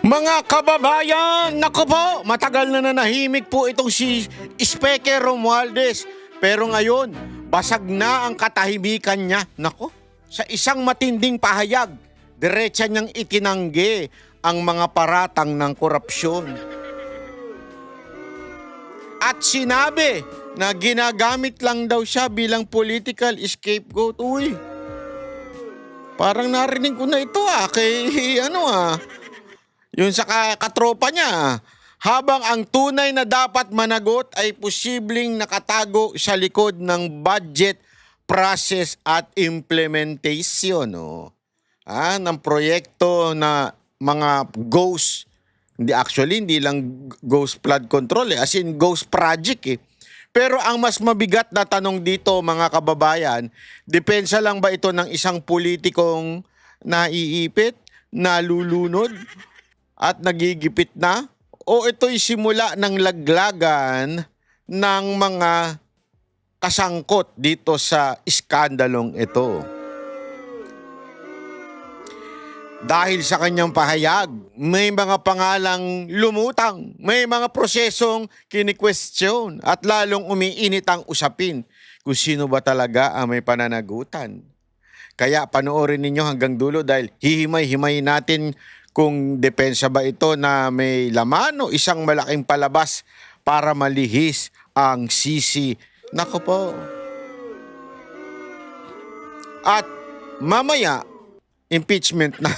Mga kababayan, naku po, matagal na nanahimik po itong si Speaker Romualdez. Pero ngayon, basag na ang katahimikan niya. Naku, sa isang matinding pahayag, diretsa niyang itinanggi ang mga paratang ng korupsyon. At sinabi na ginagamit lang daw siya bilang political scapegoat. Uy, parang narinig ko na ito kay yung sa katropa niya. Habang ang tunay na dapat managot ay posibleng nakatago sa likod ng budget process at implementation ng proyekto na mga ghost. Hindi lang ghost flood control as in ghost project Pero ang mas mabigat na tanong dito mga kababayan, depensa lang ba ito ng isang politikong naiipit, nalulunod at nagigipit na? O ito'y simula ng laglagan ng mga kasangkot dito sa iskandalong ito? Dahil sa kanyang pahayag, may mga pangalang lumutang, may mga prosesong kini-question at lalong umiinit ang usapin kung sino ba talaga ang may pananagutan. Kaya panoorin ninyo hanggang dulo dahil hihimay-himay natin kung depensa ba ito na may laman o isang malaking palabas para malihis ang sisi. Nako po. At mamaya, impeachment na.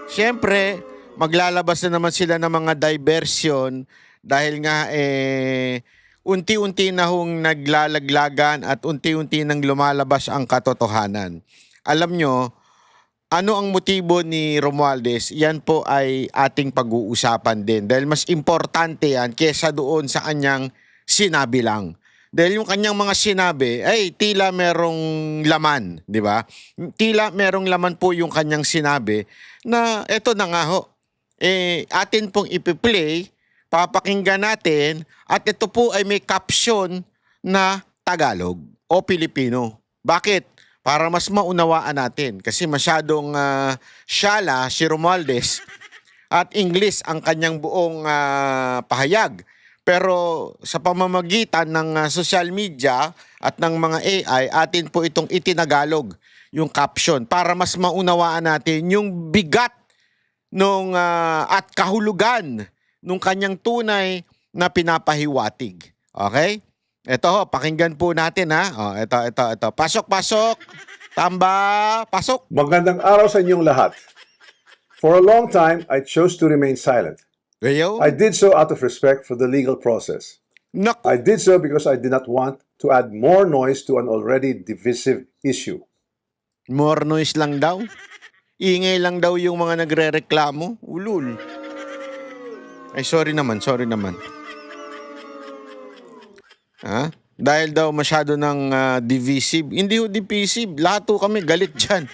Siyempre, maglalabas na naman sila ng mga diversion dahil nga unti-unti na hong naglalaglagan at unti-unti nang lumalabas ang katotohanan. Alam nyo, ano ang motibo ni Romualdez? Yan po ay ating pag-uusapan din dahil mas importante yan kesa doon sa kanyang sinabi lang. Dahil yung kanyang mga sinabi ay tila merong laman, di ba? Tila merong laman po yung kanyang sinabi na eto na nga ho. Atin pong ipi-play, papakinggan natin at ito po ay may caption na Tagalog o Pilipino. Bakit? Para mas maunawaan natin kasi masyadong syala si Romualdez at English ang kanyang buong pahayag. Pero sa pamamagitan ng social media at ng mga AI, atin po itong itinagalog yung caption para mas maunawaan natin yung bigat nung at kahulugan nung kanyang tunay na pinapahiwatig. Okay? Ito pakinggan po natin ito. Pasok. Tamba, pasok. Magandang araw sa inyong lahat. For a long time, I chose to remain silent. I did so out of respect for the legal process. Naku. I did so because I did not want to add more noise to an already divisive issue. More noise lang daw. Ingay lang daw yung mga nagre-reklamo. Ulul. Ay, sorry naman. Dahil daw masyado ng divisive. Hindi ho divisive. Lahat ho kami galit dyan.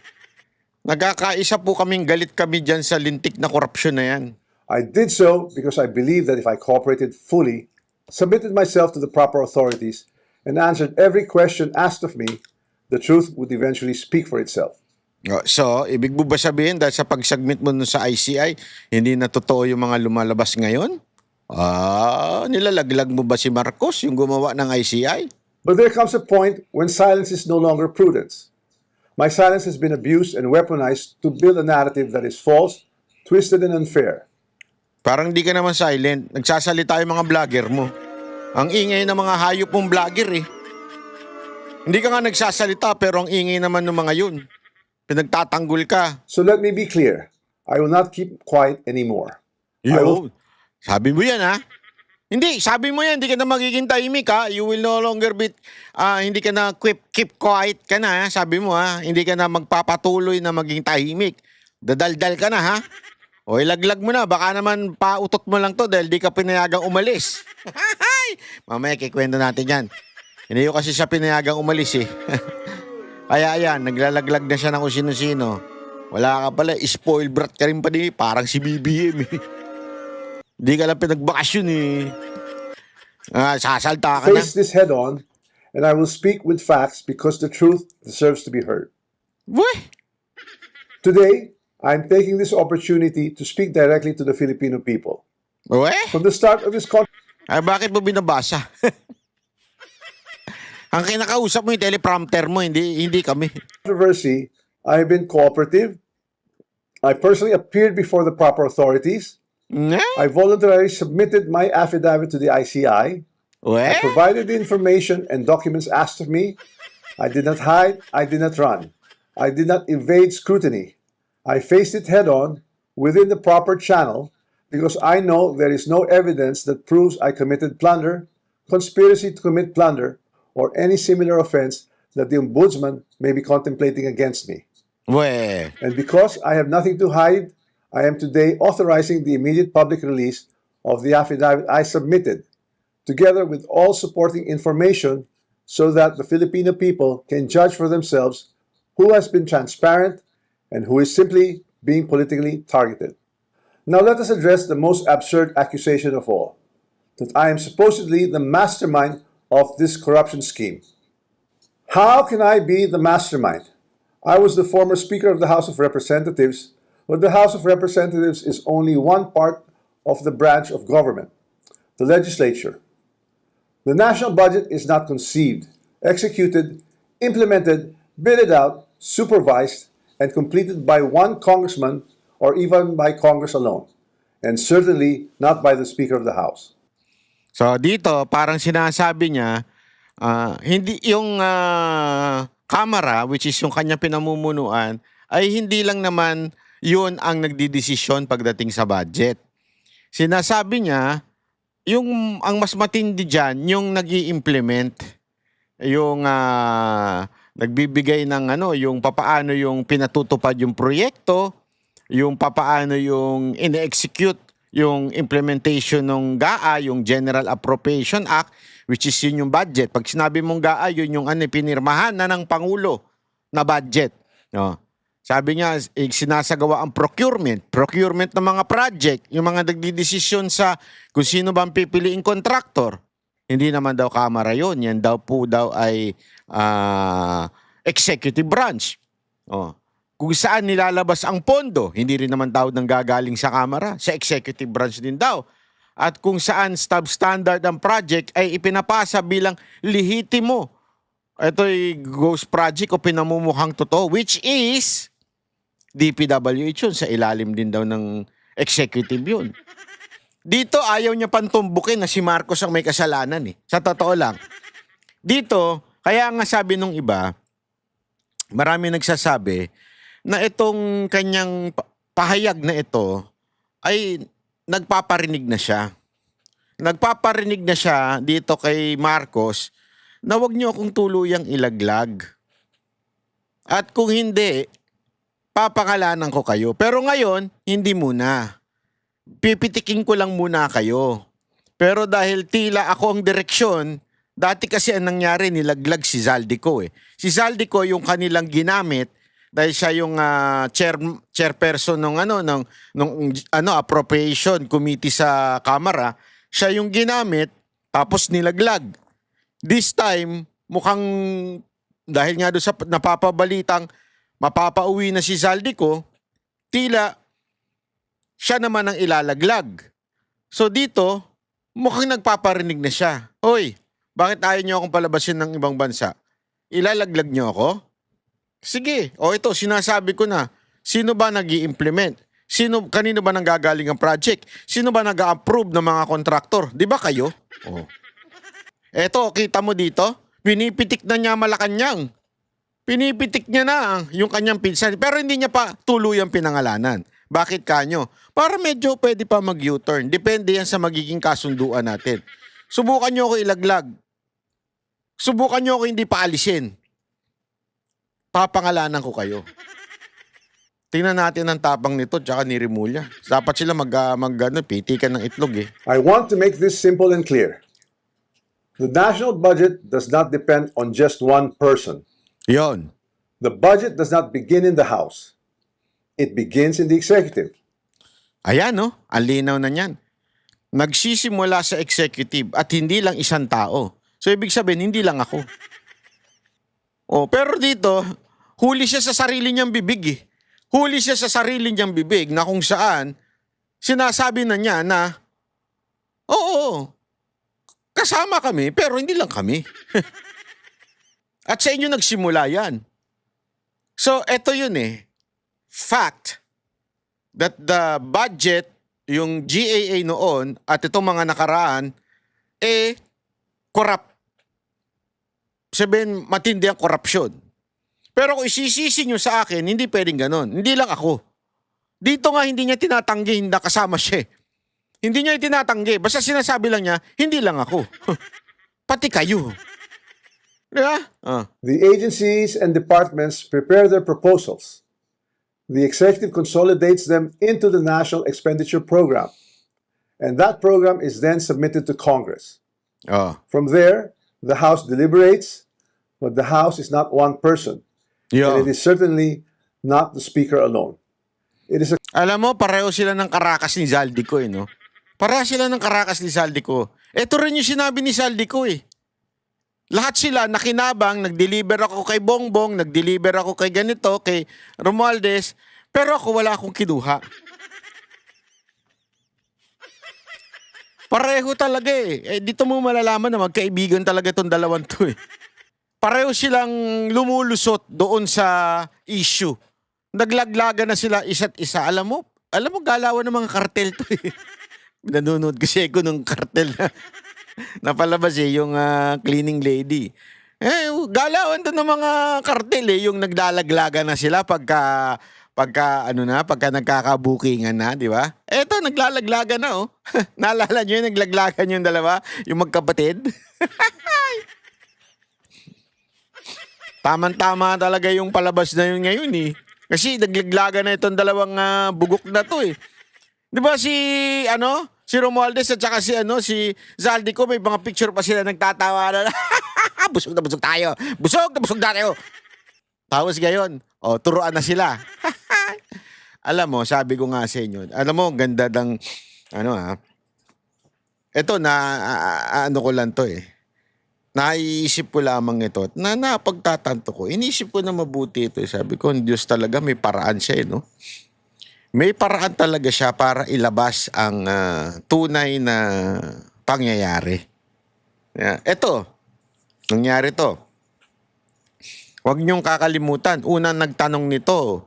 Nagkakaisa po kaming galit kami dyan sa lintik na korupsyon na yan. I did so because I believed that if I cooperated fully, submitted myself to the proper authorities, and answered every question asked of me, the truth would eventually speak for itself. So, ibig mo ba sabihin dahil sa pag-submit mo sa ICI, hindi na totoo yung mga lumalabas ngayon? Nilalaglag mo ba si Marcos yung gumawa ng ICI? But there comes a point when silence is no longer prudence. My silence has been abused and weaponized to build a narrative that is false, twisted, and unfair. Parang di ka naman silent. Nagsasalita yung mga vlogger mo. Ang ingay ng mga hayop mong vlogger Hindi ka nga nagsasalita pero ang ingay naman ng mga yun. Pinagtatanggol ka. So let me be clear. I will not keep quiet anymore. Sabi mo yan Hindi, sabi mo yan. Hindi ka na magiging tahimik You will no longer be, hindi ka na keep quiet ka na Sabi mo Hindi ka na magpapatuloy na maging tahimik. Dadaldal ka na O ilaglag mo na, baka naman pautot mo lang to dahil di ka pinayagang umalis. Mamaya kikwento natin yan. Hindi ko kasi siya pinayagang umalis Kaya ayan, naglalaglag na siya ng kung sino-sino. Wala ka pala, spoil brat ka rin pa parang si BBM Di ka lang pinagbakasyon Sasalta ka na. Face this head on, and I will speak with facts because the truth deserves to be heard. Weh! Today, I'm taking this opportunity to speak directly to the Filipino people. Uwe? From the start of this Ay, bakit mo binabasa? Ang kinakausap mo yung teleprompter mo, hindi kami. controversy, I have been cooperative. I personally appeared before the proper authorities. Nga? I voluntarily submitted my affidavit to the ICI. Uwe? I provided the information and documents asked of me. I did not hide. I did not run. I did not evade scrutiny. I faced it head on within the proper channel because I know there is no evidence that proves I committed plunder, conspiracy to commit plunder, or any similar offense that the Ombudsman may be contemplating against me. Uwe? And because I have nothing to hide, I am today authorizing the immediate public release of the affidavit I submitted, together with all supporting information so that the Filipino people can judge for themselves who has been transparent and who is simply being politically targeted. Now let us address the most absurd accusation of all, that I am supposedly the mastermind of this corruption scheme. How can I be the mastermind? I was the former Speaker of the House of Representatives, but the House of Representatives is only one part of the branch of government, the legislature. The national budget is not conceived, executed, implemented, bidded out, supervised, and completed by one congressman or even by Congress alone, and certainly not by the Speaker of the House. So dito, parang sinasabi niya, hindi yung Kamara, which is yung kanyang pinamumunuan, ay hindi lang naman yun ang nagdidesisyon pagdating sa budget. Sinasabi niya, ang mas matindi dyan, yung nag-i-implement, yung nagbibigay ng yung papaano yung pinatutupad yung proyekto, yung papaano yung ine-execute yung implementation ng GAA, yung General Appropriation Act, which is yun yung budget. Pag sinabi mong GAA, yun yung pinirmahan na ng Pangulo na budget. No? Sabi niya, sinasagawa ang procurement ng mga project, yung mga nagdidesisyon sa kung sino bang pipiliing contractor. Hindi naman daw Kamara yun. Yan daw po ay executive branch. Oh. Kung saan nilalabas ang pondo, hindi rin naman daw nang gagaling sa Kamara, sa executive branch din daw. At kung saan substandard ang project ay ipinapasa bilang lihitimo. Ito'y ghost project o pinamumukhang totoo, which is DPWH yun. Sa ilalim din daw ng executive yun. Dito ayaw niya pantumbukin na si Marcos ang may kasalanan eh. Sa totoo lang. Dito, kaya nga sabi nung iba, marami nagsasabi na itong kanyang pahayag na ito ay nagpaparinig na siya. Nagpaparinig na siya dito kay Marcos na wag niyo akong tuluyang ilaglag. At kung hindi, papangalanan ko kayo. Pero ngayon, hindi muna. Pipitikin ko lang muna kayo. Pero dahil tila ako ang direksyon, dati kasi ang nangyari, nilaglag si Zaldico eh. Si Zaldico yung kanilang ginamit dahil siya yung chairperson ng appropriation committee sa Kamara. Siya yung ginamit, tapos nilaglag. This time, mukhang dahil nga doon sa napapabalitang mapapauwi na si Zaldico, tila siya naman ang ilalaglag. So dito, mukhang nagpaparinig na siya. Hoy, bakit ayaw niyo akong palabasin ng ibang bansa? Ilalaglag niyo ako? Sige, ito, sinasabi ko na. Sino ba nag-i-implement? Kanino ba nanggagaling ang project? Sino ba nag-a-approve ng mga kontraktor? Di ba kayo? Oh. Eto, kita mo dito? Pinipitik na niya Malacanang. Pinipitik niya na yung kanyang pinsan. Pero hindi niya pa tuluyang pinangalanan. Bakit kanyo? Para medyo pwede pa mag-U-turn. Depende yan sa magiging kasunduan natin. Subukan nyo ako ilaglag. Subukan nyo ako hindi paalisin. Papangalanan ko kayo. Tingnan natin ang tapang nito tsaka ni Rimulya. Dapat sila pitikan ng itlog eh. I want to make this simple and clear. The national budget does not depend on just one person. Yon. The budget does not begin in the House. It begins in the executive. Ayan no, ang linaw na niyan. Nagsisimula sa executive at hindi lang isang tao. So ibig sabihin, hindi lang ako. Pero dito, huli siya sa sarili niyang bibig eh. huli siya sa sarili niyang bibig na kung saan sinasabi na niya na, oo, kasama kami pero hindi lang kami. At sa inyo nagsimula yan. So, eto yun eh. Fact that the budget, yung GAA noon at itong mga nakaraan, corrupt. Sabihin, matindi ang korupsyon. Pero kung isisisi nyo sa akin, hindi pwedeng ganon. Hindi lang ako. Dito nga hindi niya tinatanggi, hindi kasama siya. Hindi niya itinatanggi. Basta sinasabi lang niya, hindi lang ako. Pati kayo. Diba? The agencies and departments prepare their proposals. The executive consolidates them into the National Expenditure Program. And that program is then submitted to Congress. From there, the House deliberates, but the House is not one person. And it is certainly not the Speaker alone. It is a Alam mo, pareho sila ng karakas ni Zaldico eh, no? Pareho sila ng karakas ni Zaldico. Ito rin yung sinabi ni Zaldico eh. Lahat sila nakinabang, nag-deliver ako kay Bongbong, nag-deliver ako kay ganito, kay Romualdez, pero ako wala akong kinuha. Pareho talaga eh. Dito mo malalaman na magkaibigan talaga itong dalawang to eh. Pareho silang lumulusot doon sa issue. Naglaglaga na sila isa't isa. Alam mo galawan ng mga kartel to eh. Nanonood kasi ako nung kartel na napalabas eh, yung cleaning lady. Galawan to ng mga kartel eh, yung naglalaglaga na sila pagka nagkakabukingan na, di ba? Eto, naglalaglaga na oh. Naalala nyo yung naglaglagan yung dalawa, yung magkapatid? Tama-tama talaga yung palabas na yun ngayon eh. Kasi naglaglaga na itong dalawang bugok na to eh. Di ba si Romualdez at saka si Zaldico, may mga picture pa sila nagtatawa na, busog na busog tayo. Busog na busog tayo. Tapos ngayon, turuan na sila. Alam mo, sabi ko nga sa inyo, alam mo, ganda ng, eto ko lang to eh. Naiisip ko lamang ito, na napagtatanto ko, inisip ko na mabuti ito. Sabi ko, Diyos talaga, may paraan siya eh, no? May paraan talaga siya para ilabas ang tunay na pangyayari. Eto, nangyari to. Huwag niyong kakalimutan, unang nagtanong nito,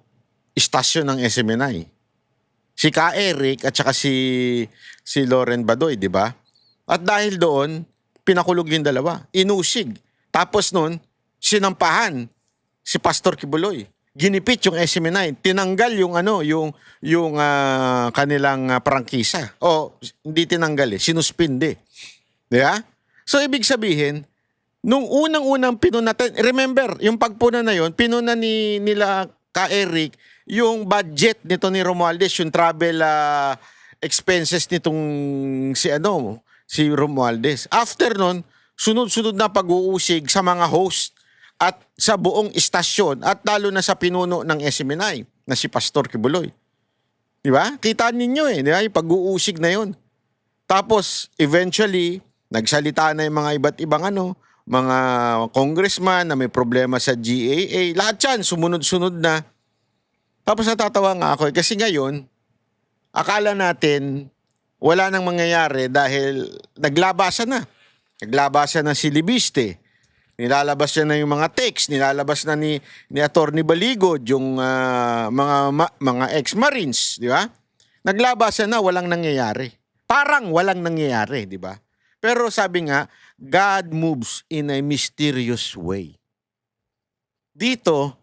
istasyon ng SMNI. Si Ka Eric at saka si Loren Badoy, di ba? At dahil doon, pinakulog yung dalawa. Inusig. Tapos nun, sinampahan si Pastor Kibuloy. Ginipit yung SMNI. Tinanggal yung kanilang prangkisa. Hindi tinanggal eh. Sinuspinde. Di ba? So, ibig sabihin, nung unang-unang pinunatan, remember, yung pagpuna na yon, pinuna nila Ka Eric, yung budget nito ni Romualdez, yung travel expenses nitong si Romualdez. After nun, sunod-sunod na pag-uusig sa mga host at sa buong istasyon at lalo na sa pinuno ng SMNI na si Pastor Kibuloy. Di ba? Kita ninyo eh, di ba? Yung pag-uusig na yun. Tapos, eventually, nagsalita na yung mga iba't ibang mga congressman na may problema sa GAA. Lahat yan, sumunod-sunod na. Tapos natatawa nga ako kasi ngayon, akala natin wala nang mangyayari dahil naglabasan na. Naglabasan na si Libiste. Nilalabas na yung mga text, nilalabas na ni Attorney Baligod, yung mga ex-marines, di ba? Naglabasan na, walang nangyayari. Parang walang nangyayari, di ba? Pero sabi nga, God moves in a mysterious way. Dito,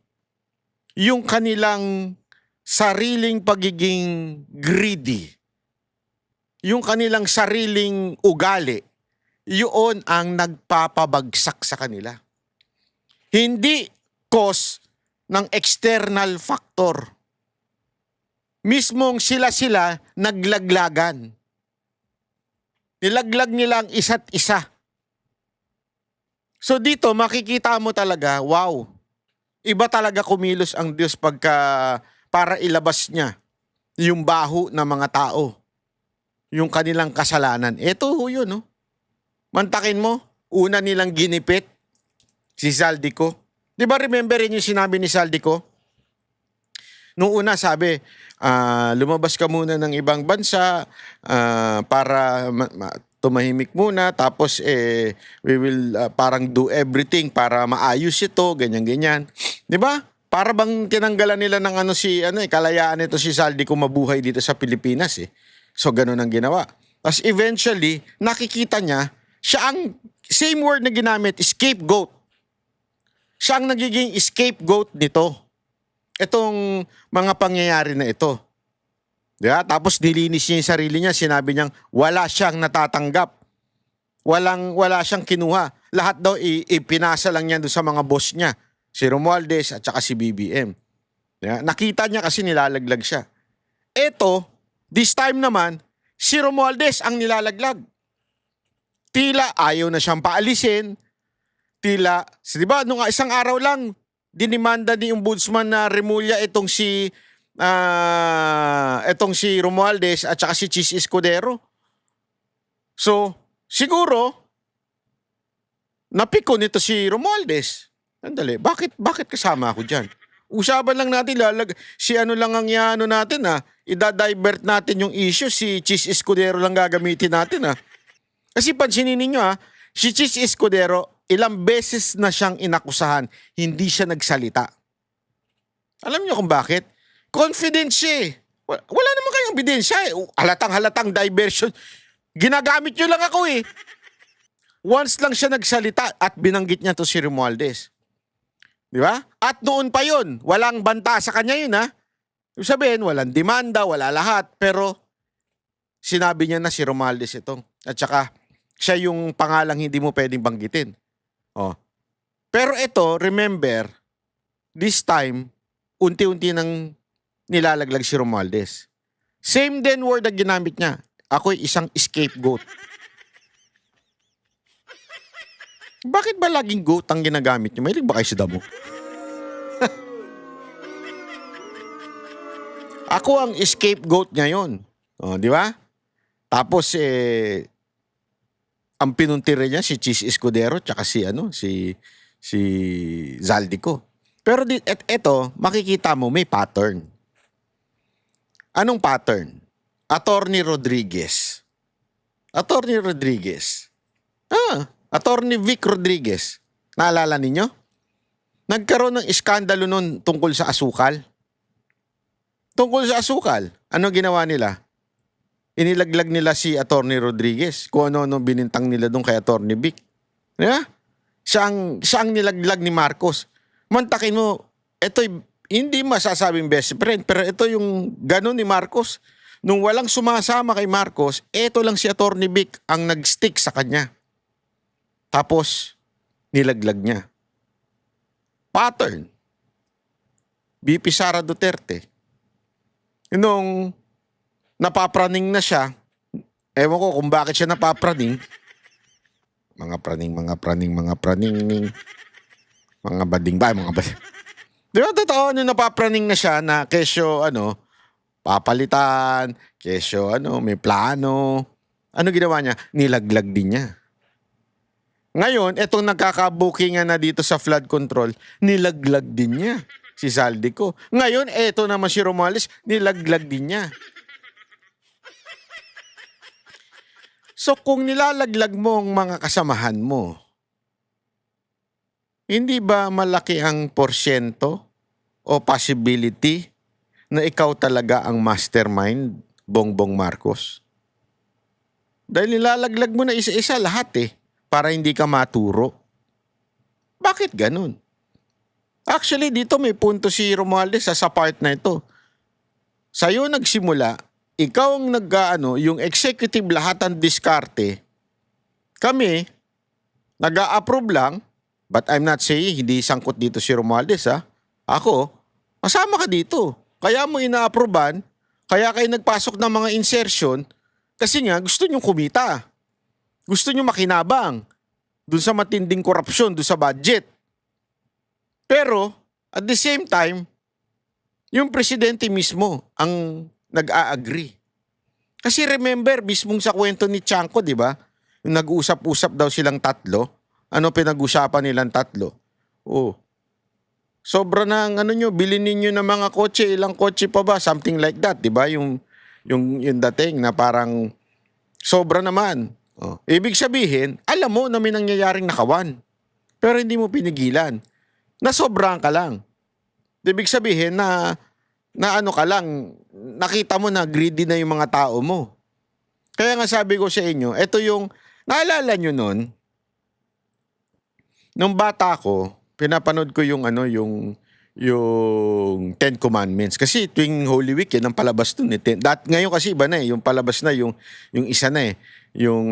yung kanilang sariling pagiging greedy, yung kanilang sariling ugali, yun ang nagpapabagsak sa kanila. Hindi cause ng external factor. Mismong sila naglaglagan. Nilaglag nila ang isa't isa. So dito makikita mo talaga, wow, iba talaga kumilos ang Diyos para ilabas niya yung baho ng mga tao, yung kanilang kasalanan. Ito yun, no? Mantakin mo, una nilang ginipit si Zaldico. Di ba remember rin yung sinabi ni Zaldico? Nung una sabi, lumabas ka muna ng ibang bansa para tumahimik muna, tapos we will parang do everything para maayos ito, ganyan-ganyan. 'Di ba? Para bang tinanggalan nila ng kalayaan nito si Zaldico mabuhay dito sa Pilipinas eh. So ganun ang ginawa. Tapos eventually, nakikita niya, siya ang same word na ginamit, scapegoat. Siya ang nagiging scapegoat nito. Itong mga pangyayari na ito. Diba? Tapos nilinis niya yung sarili niya, sinabi niyang wala siyang natatanggap. Wala siyang kinuha. Lahat daw ipinasa lang niya doon sa mga boss niya. Si Romualdez at saka si BBM. Diba? Nakita niya kasi nilalaglag siya. Ito, this time naman, si Romualdez ang nilalaglag. Tila ayaw na siyang paalisin. Tila, di ba, nung isang araw lang, dinimanda ni Ombudsman na Remulla itong si Romualdez at saka si Chis Escudero. So, siguro, napiko nito si Romualdez. Andali, bakit kasama ako dyan? Usapan lang natin, idadivert natin yung issue, si Chis Escudero lang gagamitin natin Kasi pansinin ninyo si Chis Escudero, ilang beses na siyang inakusahan, hindi siya nagsalita. Alam niyo kung bakit? Confident siya eh. Wala naman kayong ebidensya eh. Halatang diversion. Ginagamit niyo lang ako eh. Once lang siya nagsalita at binanggit niya to si Romualdez. Di ba? At noon pa yun, walang banta sa kanya yun Ibig sabihin, walang demanda, wala lahat. Pero sinabi niya na si Romualdez itong. At saka, siya yung pangalang hindi mo pwedeng banggitin. Pero ito, remember, this time, unti-unti nang nilalaglag si Romualdez. Same din word na ginamit niya. Ako'y isang scapegoat. Bakit ba laging goat ang ginagamit niyo? Mahilig ba kayo sa damo? Ako ang scapegoat ngayon. Di ba? Tapos, ang pinuntira niya si Chis Escudero tsaka si Zaldico. Pero eto, makikita mo may pattern. Anong pattern? Attorney Rodriguez. Attorney Vic Rodriguez. Naalala ninyo? Nagkaroon ng iskandalo nun tungkol sa asukal. Ano ginawa nila? Inilaglag nila si Attorney Rodriguez. Kung ano binintang nila doon kay Attorney Vic. Diba? Siya ang nilaglag ni Marcos. Mantakin mo, ito hindi masasabing best friend, pero ito yung ganun ni Marcos. Nung walang sumasama kay Marcos, ito lang si Attorney Vic ang nag-stick sa kanya. Tapos, nilaglag niya. Pattern. BP Sara Duterte. Nung napapraning na siya, ewan ko kung bakit siya napapraning. Mga bading. Di ba totoo, nung napapraning na siya na kesyo, papalitan, kesyo, may plano. Ano ginawa niya? Nilaglag din niya. Ngayon, etong nagkakabukingan na dito sa flood control, nilaglag din niya si Zaldico. Ngayon, eto naman si Romualdez, nilaglag din niya. So kung nilalaglag mo ang mga kasamahan mo, hindi ba malaki ang porsyento o possibility na ikaw talaga ang mastermind, Bongbong Marcos? Dahil nilalaglag mo na isa-isa lahat para hindi ka maturo. Bakit ganun? Actually, dito may punto si Romualdez sa part na ito. Sa'yo nagsimula, ikaw ang yung executive lahat ang diskarte. Kami, nag-a-approve lang, but I'm not saying hindi sangkot dito si Romualdez Ako, kasama ka dito. Kaya mo ina-approvean, kaya kayo nagpasok ng mga insertion, kasi nga gusto nyo kumita. Gusto nyo makinabang dun sa matinding korupsyon, dun sa budget. Pero, at the same time, yung presidente mismo ang nag-a-agree. Kasi remember, mismong sa kwento ni Chanco, di ba? Yung nag-usap-usap daw silang tatlo. Ano pinag-usapan nilang tatlo? Sobra na ang ano nyo, bilhin ninyo ng mga kotse, ilang kotse pa ba? Something like that, di ba? Yung dating na parang sobra naman. Oh. Ibig sabihin, alam mo na may nangyayaring nakawan. Pero hindi mo pinigilan. Nasobrahan ka lang. Ibig sabihin na ano ka lang, nakita mo na greedy na yung mga tao mo. Kaya nga sabi ko sa inyo, ito yung, naalala nyo nun, nung bata ko, pinapanood ko yung Ten Commandments. Kasi tuwing Holy Week, yan ang palabas dun eh. Ngayon kasi iba na eh, yung palabas na yung isa na eh. Yung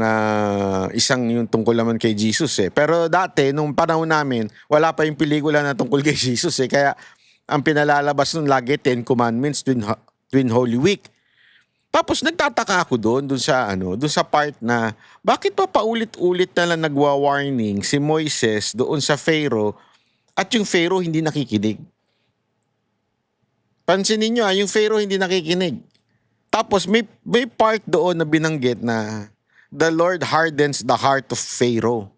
yung tungkol naman kay Jesus eh. Pero dati, nung panahon namin, wala pa yung pelikula na tungkol kay Jesus eh. Kaya ang pinalalabas nun lagi, Ten Commandments tuwing Holy Week. Tapos nagtataka ako doon sa part na bakit pa paulit-ulit na lang nagwa-warning si Moises doon sa Pharaoh at yung Pharaoh hindi nakikinig. Pansinin nyo yung Pharaoh hindi nakikinig. Tapos may part doon na binanggit na the Lord hardens the heart of Pharaoh.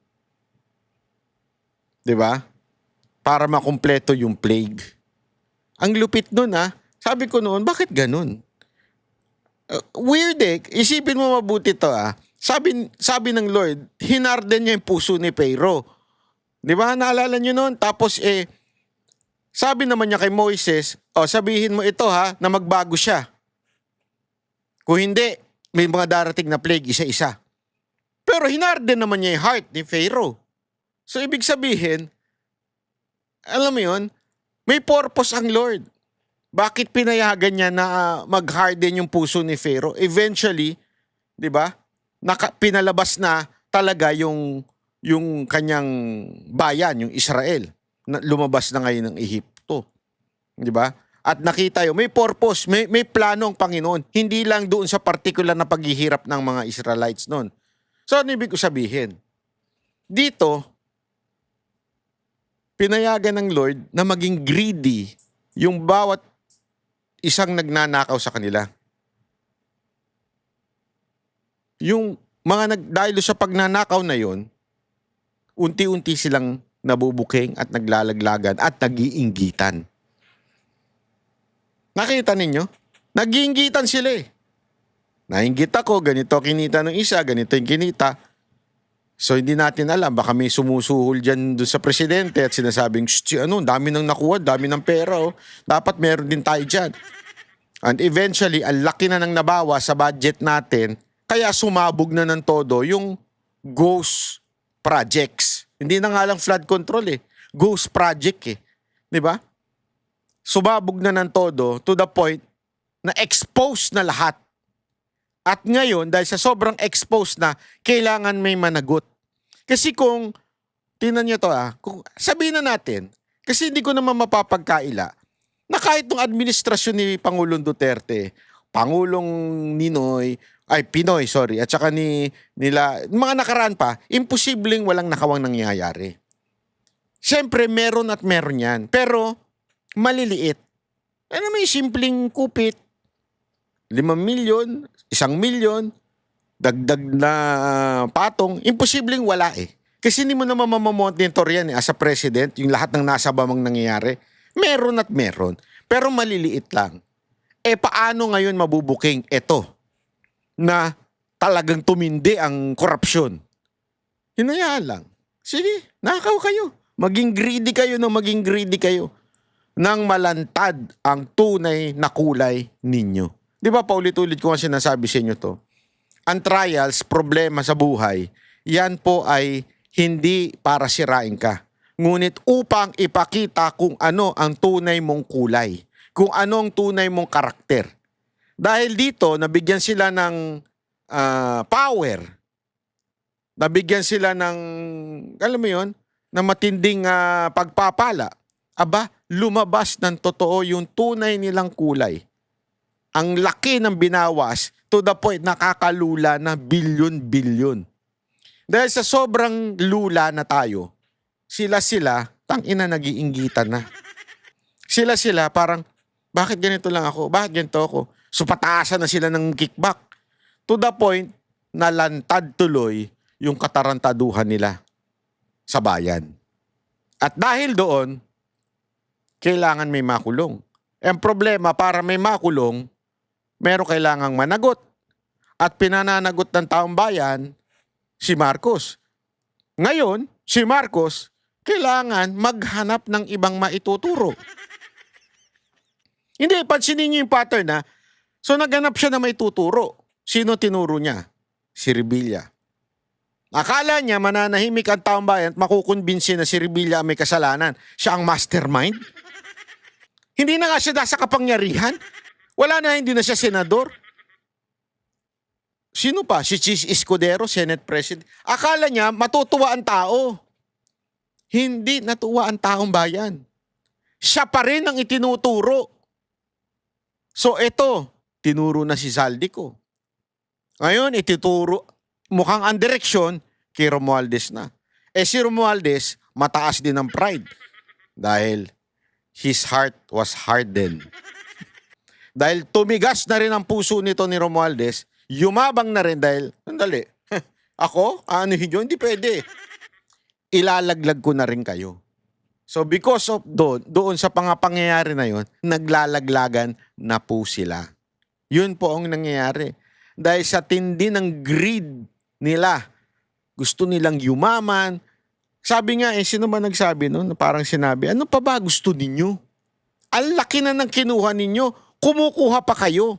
'Di ba? Para makumpleto yung plague. Ang lupit nun Sabi ko noon, bakit ganun? Weird eh. Isipin mo mabuti to Sabi ng Lord, hinarden niya yung puso ni Pharaoh. Di ba? Naalala niyo noon? Tapos sabi naman niya kay Moises, sabihin mo ito na magbago siya. Kung hindi, may mga darating na plague isa-isa. Pero hinarden naman niya yung heart ni Pharaoh. So ibig sabihin, alam mo yun, may purpose ang Lord. Bakit pinayagan niya na mag-harden yung puso ni Pharaoh? Eventually, 'di ba? Pinalabas na talaga yung kanyang bayan, yung Israel. Lumabas na ngayon ng Ehipto. 'Di ba? At nakita yo, may purpose, may plano ang Panginoon. Hindi lang doon sa particular na paghihirap ng mga Israelites noon. So ano ibig ko sabihin? Dito, pinayagan ng Lord na maging greedy yung bawat isang nagnanakaw sa kanila. Yung dahil sa pagnanakaw na yon, unti-unti silang nabubuking at naglalaglagan at nag-iinggitan. Nakita ninyo? Nag-iinggitan sila eh. Nainggit ako, ganito kinita ng isa, ganito yung kinita. So hindi natin alam, baka may sumusuhol dyan doon sa presidente at sinasabing, dami nang nakuha, dami ng pera Dapat meron din tayo dyan. And eventually, ang laki na nang nabawa sa budget natin, kaya sumabog na ng todo yung ghost projects. Hindi na nga lang flood control ghost project 'Di ba? Sumabog na ng todo to the point na exposed na lahat. At ngayon, dahil sa sobrang exposed na, kailangan may managot. Kasi kung, tingnan nyo to kung, sabihin na natin, kasi hindi ko naman mapapagkaila, na kahit nung administrasyon ni Pangulong Duterte, Pangulong Pinoy, at saka mga nakaraan pa, imposibleng walang nakawang nangyayari. Siyempre, meron at meron yan. Pero, maliliit. Ano may simpleng kupit? 5 milyon, 1 milyon, dagdag na patong, imposibleng wala Kasi hindi mo naman mamamonitor yan as a president, yung lahat ng nasa bamang nangyayari. Meron at meron. Pero maliliit lang. Paano ngayon mabubuking ito na talagang tumindi ang korupsyon? Hinayaan lang. Sige, nakaw kayo. Maging greedy kayo nang malantad ang tunay na kulay ninyo. Di ba paulit-ulit ko nga sinasabi sa inyo to? Ang trials, problema sa buhay, yan po ay hindi para sirain ka. Ngunit upang ipakita kung ano ang tunay mong kulay. Kung ano ang tunay mong karakter. Dahil dito, nabigyan sila ng power. Nabigyan sila ng, alam mo yun, na matinding pagpapala. Aba, lumabas ng totoo yung tunay nilang kulay. Ang laki ng binawas to the point nakakalula na bilyon-bilyon. Dahil sa sobrang lula na tayo, sila, tangina nag-iinggitan na. Sila, parang, bakit ganito lang ako? Bakit ganito ako? So pataasan na sila ng kickback. To the point na lantad tuloy yung katarantaduhan nila sa bayan. At dahil doon, kailangan may makulong. Ang problema, para may makulong, meron kailangang managot. At pinananagot ng taong bayan, si Marcos. Ngayon, si Marcos, kailangan maghanap ng ibang maituturo. Hindi, pansinin niyo yung pattern na. So naghanap siya na maituturo. Sino tinuro niya? Si Revilla. Akala niya mananahimik ang taong bayan at makukumbinsi na si Revilla ang may kasalanan. Siya ang mastermind. Hindi na nga siya nasa kapangyarihan. Wala na, hindi na siya senador. Sino pa? Si Chis Escudero, Senate President. Akala niya matutuwa ang tao. Hindi natuwa ang taong bayan. Siya pa rin ang itinuturo. So ito, tinuro na si Zaldico. Ngayon, ituturo, mukhang ang direksyon kay Romualdez na. Si Romualdez, mataas din ang pride. Dahil his heart was hardened. Dahil tumigas na rin ang puso nito ni Romualdez, yumabang na rin dahil, sandali, ako? Ano yun? Hindi pwede. Ilalaglag ko na rin kayo. So because of doon sa pangyayari na yun, naglalaglagan na po sila. Yun po ang nangyayari. Dahil sa tindi ng greed nila, gusto nilang yumaman. Sabi nga, sino ba nagsabi noon? Parang sinabi, ano pa ba gusto ninyo? Ang laki na ng kinuha ninyo, kumukuha pa kayo.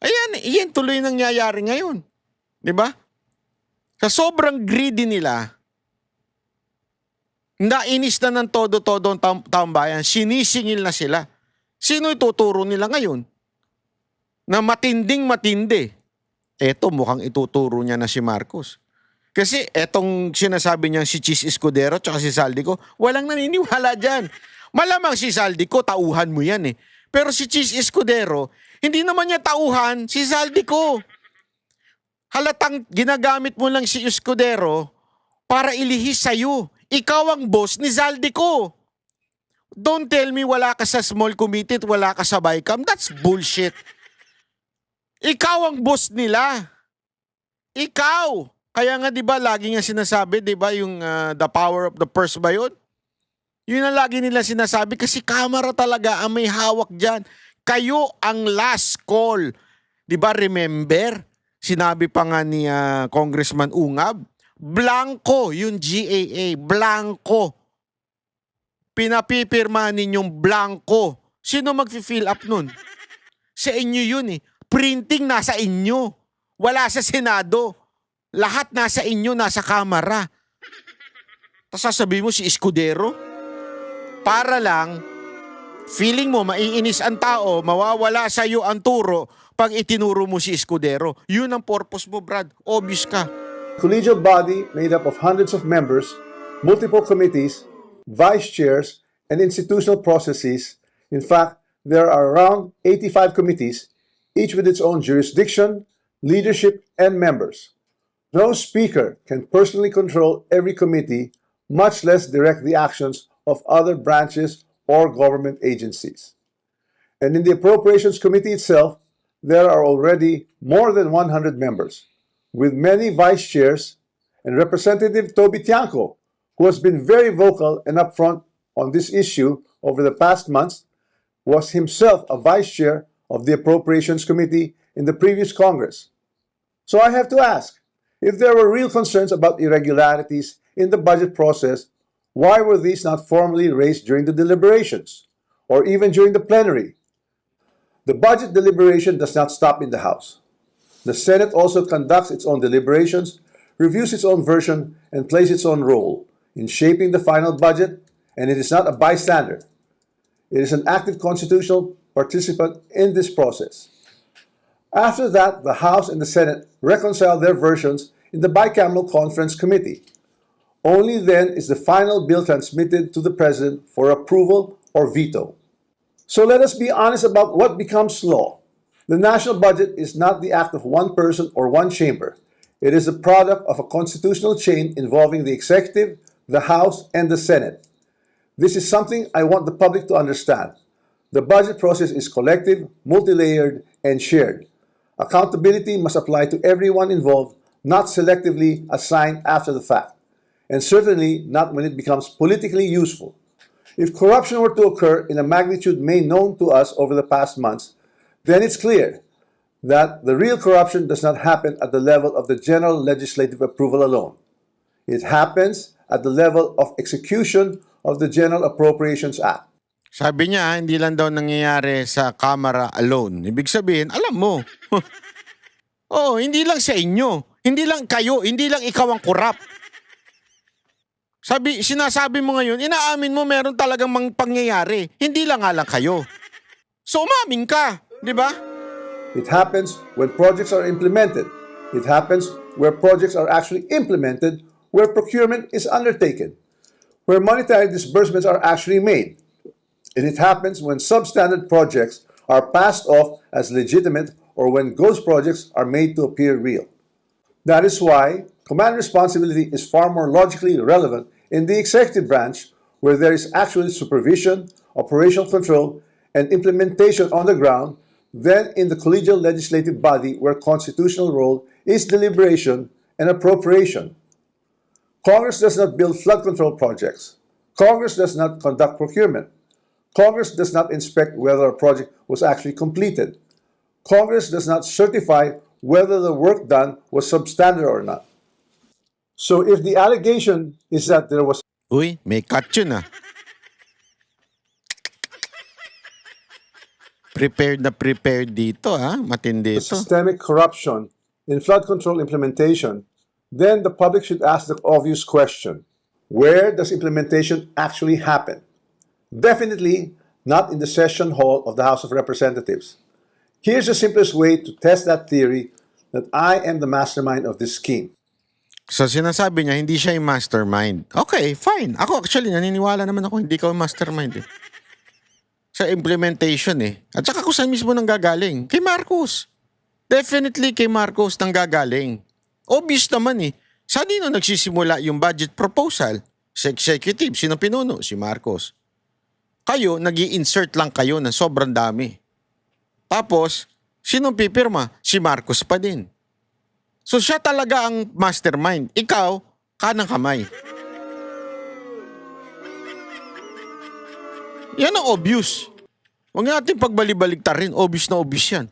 Ayan, iyan tuloy nangyayari ngayon. Di ba? Sa sobrang greedy nila, nainis na ng todo-todo ang taong bayan, sinisingil na sila. Sino ituturo nila ngayon? Na matinding-matindi. Eto, mukhang ituturo niya na si Marcos. Kasi etong sinasabi niyang si Chis Escudero tsaka si Zaldico, walang naniniwala dyan. Malamang si Zaldico, tauhan mo yan eh. Pero si Chis Escudero, hindi naman niya tauhan si Zaldico. Halatang ginagamit mo lang si Escudero para ilihis sa'yo. Ikaw ang boss ni Zaldico. Don't tell me wala ka sa small committee at wala ka sa BICAM. That's bullshit. Ikaw ang boss nila. Ikaw. Kaya nga 'di ba lagi nga sinasabi, 'di ba, yung the power of the purse ba yun? Yun ang lagi nila sinasabi kasi kamera talaga ang may hawak diyan. Kayo ang last call. 'Di ba, remember? Sinabi pa nga ni Congressman Ungab, blanco yung GAA, blanco. Pinapipirma ninyong blanco. Sino mag-fill up nun? Sa inyo yun eh. Printing nasa inyo. Wala sa Senado. Lahat nasa inyo, nasa Kamara. Tapos sasabihin mo si Escudero? Para lang, feeling mo maiinis ang tao, mawawala sa iyo ang turo pag itinuro mo si Escudero. Yun ang purpose mo, Brad. Obvious ka. Collegial body made up of hundreds of members, multiple committees, vice chairs, and institutional processes. In fact, there are around 85 committees, each with its own jurisdiction, leadership, and members. No speaker can personally control every committee, much less direct the actions of other branches or government agencies. And in the Appropriations Committee itself, there are already more than 100 members, with many vice chairs, and Representative Toby Tiangco, who has been very vocal and upfront on this issue over the past months, was himself a vice chair of the Appropriations Committee in the previous Congress. So I have to ask, if there were real concerns about irregularities in the budget process, why were these not formally raised during the deliberations, or even during the plenary? The budget deliberation does not stop in the House. The Senate also conducts its own deliberations, reviews its own version, and plays its own role in shaping the final budget, and it is not a bystander. It is an active constitutional participant in this process. After that, the House and the Senate reconcile their versions in the bicameral conference committee. Only then is the final bill transmitted to the President for approval or veto. So let us be honest about what becomes law. The national budget is not the act of one person or one chamber. It is the product of a constitutional chain involving the executive, the House, and the Senate. This is something I want the public to understand. The budget process is collective, multi-layered, and shared. Accountability must apply to everyone involved, not selectively assigned after the fact, and certainly not when it becomes politically useful. If corruption were to occur in a magnitude made known to us over the past months, then it's clear that the real corruption does not happen at the level of the general legislative approval alone. It happens at the level of execution of the General Appropriations Act. Sabi niya, hindi lang daw nangyayari sa Kamara alone. Ibig sabihin, alam mo. Oo, hindi lang sa inyo. Hindi lang kayo. Hindi lang ikaw ang kurap. Sinasabi mo ngayon, inaamin mo meron talagang pangyayari. Hindi lang nga lang kayo. So umamin ka, di ba? It happens when projects are implemented. It happens where projects are actually implemented, where procurement is undertaken, where monetary disbursements are actually made. And it happens when substandard projects are passed off as legitimate or when ghost projects are made to appear real. That is why command responsibility is far more logically relevant in the executive branch, where there is actually supervision, operational control, and implementation on the ground, than in the collegial legislative body, where constitutional role is deliberation and appropriation. Congress does not build flood control projects. Congress does not conduct procurement. Congress does not inspect whether a project was actually completed. Congress does not certify whether the work done was substandard or not. So if the allegation is that there was Uy, may cut yun ah. Prepared dito ah. Matindi ito. systemic corruption in flood control implementation, then the public should ask the obvious question: where does implementation actually happen? Definitely not in the session hall of the House of Representatives. Here's the simplest way to test that theory that I am the mastermind of this scheme. So sinasabi niya, hindi siya yung mastermind. Okay, fine. Ako actually, naniniwala naman ako, hindi ka yung mastermind eh. Sa implementation eh. At saka kung saan mismo nanggagaling? Kay Marcos. Definitely kay Marcos nanggagaling. Obvious naman eh. Saan dino nagsisimula yung budget proposal? Sa executive, sino pinuno? Si Marcos. Kayo, nag-i-insert lang kayo ng sobrang dami. Tapos, sinong pipirma? Si Marcos pa din. So siya talaga ang mastermind. Ikaw, kanang kamay. Yan ang obvious. Huwag natin pagbalibaligtarin. Obvious na obvious yan.